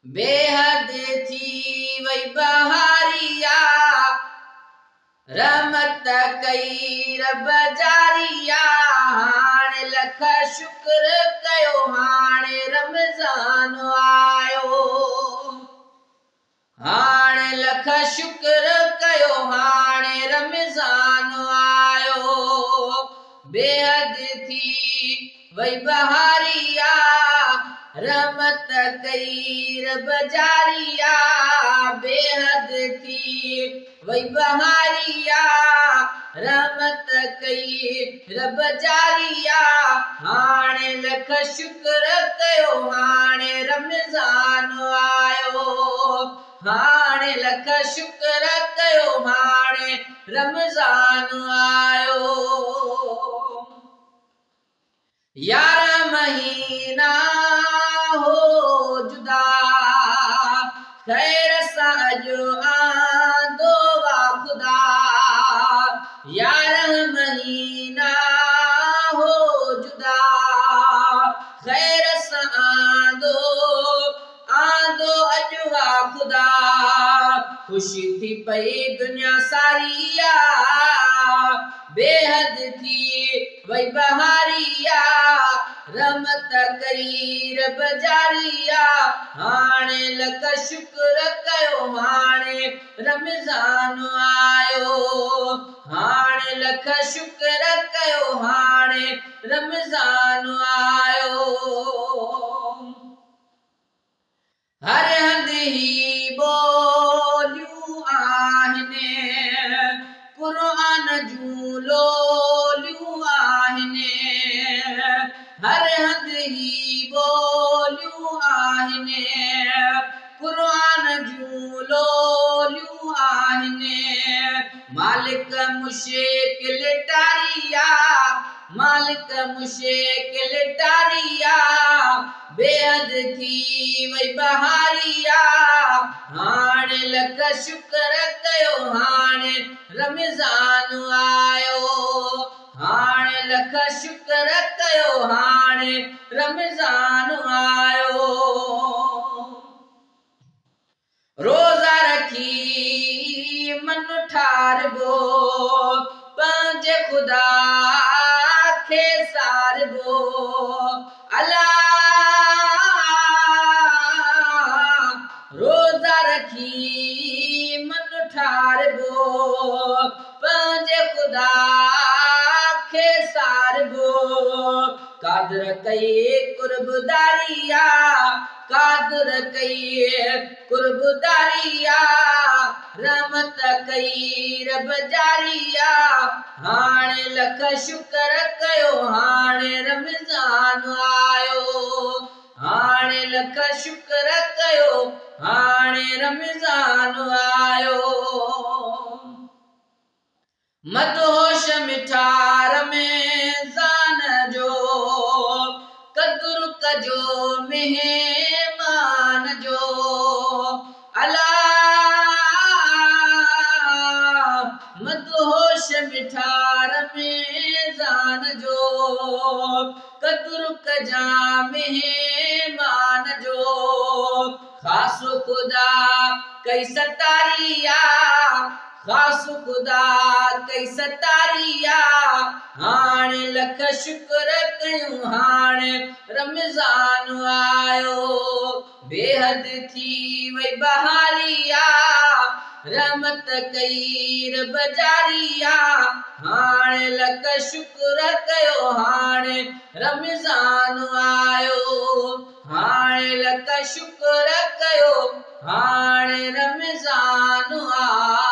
बेहद थी वही बहारिया, रहमत कई रब जारिया। हाणे लख शुक्र कयो हाणे रमज़ान आयो, हाणे लख शुक्र कयो हाणे रमज़ान आयो। बेहद थी वही बहारिया, रहमत कई रब जारिया। बेहद थी वही बहारिया, रहमत कई रब जारिया। हाणे लख शुक्र कयो हाणे रमज़ान आयो, हाणे लख शुक्र कयो हाणे रमज़ान आयो। 11 महीना हो जुदा, खैर सां अॼु आंदो वा खुदा। 11 महीना हो जुदा, खैर सां आंदो अॼु वा खुदा। खुशी थी पई दुनिया सारिया, बेहद थी वही बहारिया, रहमत कई रब जारिया। हाणे लख शुक्र कयो हाणे रमज़ान आयो, हाणे लख शुक्र कयो हाणे रमज़ान आयो। हर हंधि ही ॿोलियूं आहिनि, क़ुर्आन जूं लोलियूं आहिनि। हर हंधि ही ॿोलियूं आहिनि, क़ुर्आन जूं लोलियूं आहिनि। मालिक मुश्किल टारिया, मालिक मुश्किल टारिया। बेहद थी वही बहारिया, हाणे लख शुक्र कयो हाणे रमज़ान आयो, हाणे लख शुक्र कयो हाणे रमज़ान आयो। रोज़ा रखी मन ठारबो, पंहिंजे ख़ुदा खे सारबो। अला रोज़ा रखी मन ठारबो, पंहिंजे ख़ुदा खे सारबो। कादर कई कुर्बदारिया, कादर कई कुर्बदारिया। रहमत कई रब जारिया, हाणे लख शुक्र कयो हाणे रमज़ान आयो, हाणे लख शुक्र कयो हाणे रमज़ान आयो। मदहोश मिठा रमज़ान जो, क़द्र कजो मेहमान जो। अला मदहोश मिठा रमज़ान जो, क़द्र कजा मेहमान जो। ख़ास खुदा कई सतारिया, ख़ास खुदा कई सतारिया। हाणे लख शुक्र कयूं हाणे रमज़ान आयो, बेहद थी वही बहारिया, रहमत कई रब जारिया। हाणे लख शुक्र कयो हाणे रमज़ान आयो, हाणे लख शुक्र कयो हाणे रमज़ान आयो।